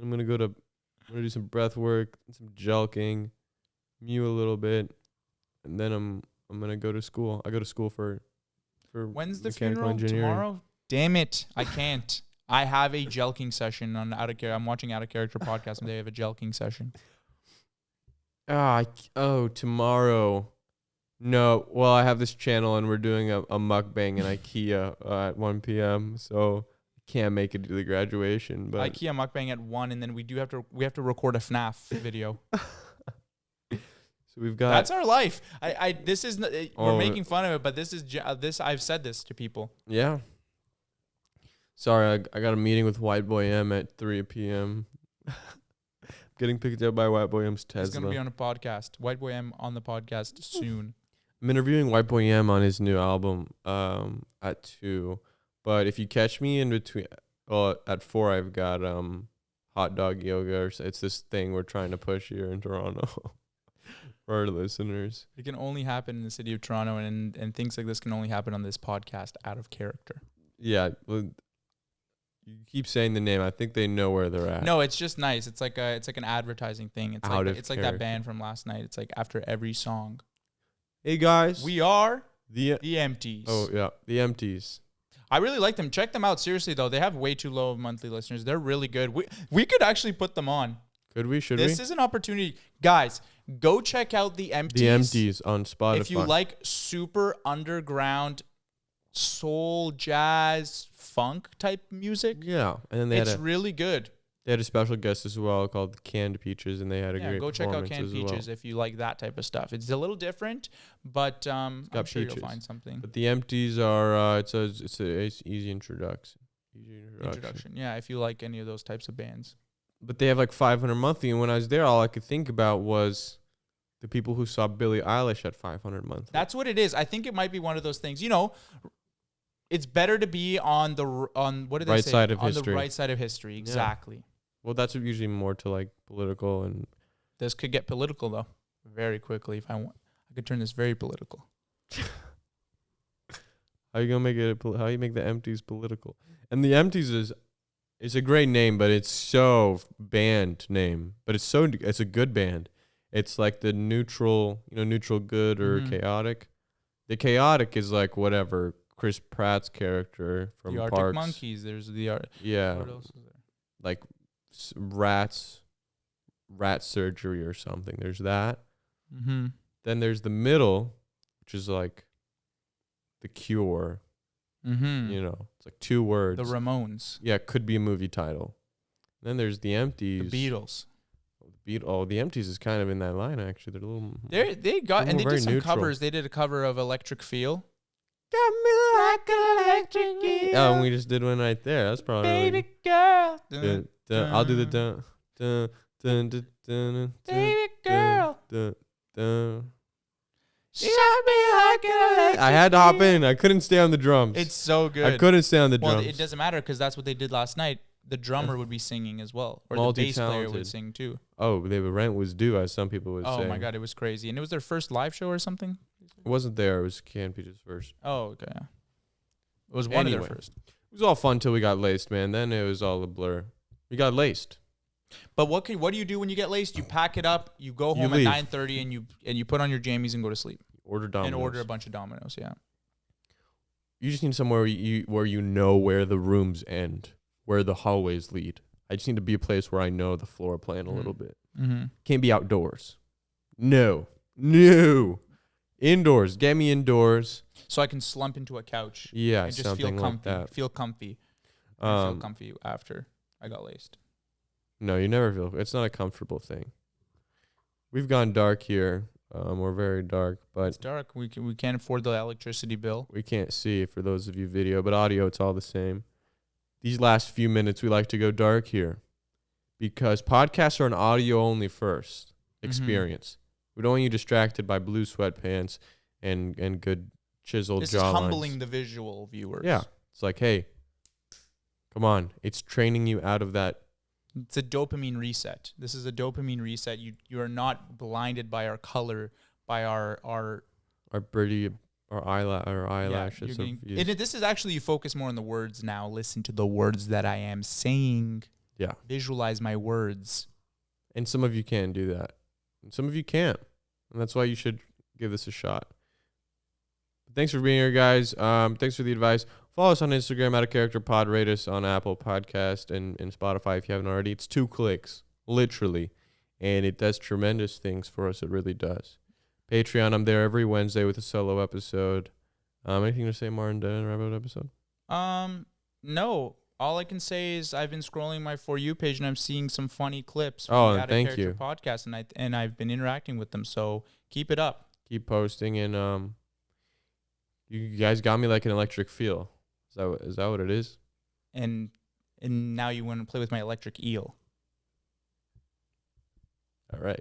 I'm gonna do some breath work, some jelking, mew a little bit, and then I'm gonna go to school. I go to school for when's the funeral? Tomorrow? Damn it! I can't. I have a jelking session on Out of Character. I'm watching Out of Character podcast, and they have a jelking session. Tomorrow. No, well, I have this channel, and we're doing a mukbang in IKEA at 1 p.m., so I can't make it to the graduation. But IKEA mukbang at 1, and then we have to record a FNAF video. So we've got... That's our life. This is... we're making fun of it, but this I've said this to people. Yeah. Sorry, I got a meeting with White Boy M at 3 p.m. Getting picked up by White Boy M's Tesla. He's going to be on a podcast. White Boy M on the podcast soon. I'm interviewing White Boy M on his new album at 2. But if you catch me in between... Well, at 4, I've got hot dog yoga. It's this thing we're trying to push here in Toronto for our listeners. It can only happen in the city of Toronto, and things like this can only happen on this podcast, Out of Character. Yeah, well, you keep saying the name. I think they know where they're at. No, it's just nice. It's like an advertising thing. It's like that band from last night. It's like after every song. Hey guys, we are the Empties. Oh yeah, the Empties. I really like them. Check them out. Seriously though, they have way too low of monthly listeners. They're really good. We could actually put them on. Could we? Should we? This is an opportunity, guys. Go check out the Empties. The Empties on Spotify. If you like super underground soul, jazz, funk type music. Yeah. And then it's really good. They had a special guest as well called Canned Peaches, and they had a great go check out Canned Peaches well. if you like that type of stuff. It's a little different, but I'm sure you'll find something. But the Empties are it's easy introduction. Yeah, if you like any of those types of bands. But they have like 500 monthly, and when I was there, all I could think about was the people who saw Billie Eilish at 500 monthly. That's what it is. I think it might be one of those things. You know, it's better to be on the what did they say? Side of on history. The right side of history. Exactly. Yeah. Well, that's usually more to like political, and this could get political though very quickly if I want. I could turn this very political. How you gonna make it? How you make the empties political? And the empties it's a great name, but it's so band name. But it's a good band. It's like the neutral, neutral good or chaotic. The chaotic is like whatever Chris Pratt's character from the Arctic Parks. Monkeys. There's the yeah, what else is there? like rat surgery or something. There's that. Mm-hmm. Then there's the middle, which is like the Cure. Mm-hmm. It's like 2 words. The Ramones. Yeah, it could be a movie title. Then there's the Empties. The Beatles. The Empties is kind of in that line actually. They're a little. They did some neutral. covers. They did a cover of Electric Feel. Got me like an electric eel. Oh, and we just did one right there. That's probably Baby girl. Dun, dun. I'll do the dun dun dun dun dun. Baby girl. Dun, dun. Shot me like an electric I had to hop in. I couldn't stay on the drums. It's so good. I couldn't stay on the drums. Well, it doesn't matter because that's what they did last night. The drummer would be singing as well, or the bass player would sing too. Oh, the rent was due, as some people would say. Oh my god, it was crazy, and it was their first live show or something. It wasn't there. It was Can Peach's first. Oh, okay. It was one of their first. It was all fun till we got laced, man. Then it was all a blur. We got laced. But what do you do when you get laced? You pack it up. You go home at 9:30, and you put on your jammies and go to sleep. Order Domino's. And order a bunch of Domino's. Yeah. You just need somewhere where you know where the rooms end, where the hallways lead. I just need to be a place where I know the floor plan a little bit. Mm-hmm. Can't be outdoors. No. Indoors. Get me indoors. So I can slump into a couch. Yeah, and just something feel comfy. like that. Feel comfy. I feel comfy after I got laced. No, you never feel. It's not a comfortable thing. We've gone dark here. We're very dark, but it's dark. We can't afford the electricity bill. We can't see for those of you video, but audio, it's all the same. These last few minutes, we like to go dark here because podcasts are an audio only first experience. We don't want you distracted by blue sweatpants and good chiseled jawlines. This is humbling the visual viewers. Yeah. It's like, hey, come on. It's training you out of that. It's a dopamine reset. This is a dopamine reset. You are not blinded by our color, by our eyelashes. This is actually, you focus more on the words now. Listen to the words that I am saying. Yeah. Visualize my words. And some of you can do that. And some of you can't. And that's why you should give this a shot. Thanks for being here, guys. Thanks for the advice. Follow us on Instagram, outofcharacterpod. Rate us on Apple Podcast and Spotify if you haven't already. It's 2 clicks, literally. And it does tremendous things for us. It really does. Patreon, I'm there every Wednesday with a solo episode. Anything to say, Martin, to wrap up the episode? No. All I can say is I've been scrolling my For You page and I'm seeing some funny clips from the thank you podcast, and I've been interacting with them. So keep it up. Keep posting, and you guys got me like an electric feel. Is that what it is? And now you want to play with my electric eel. All right.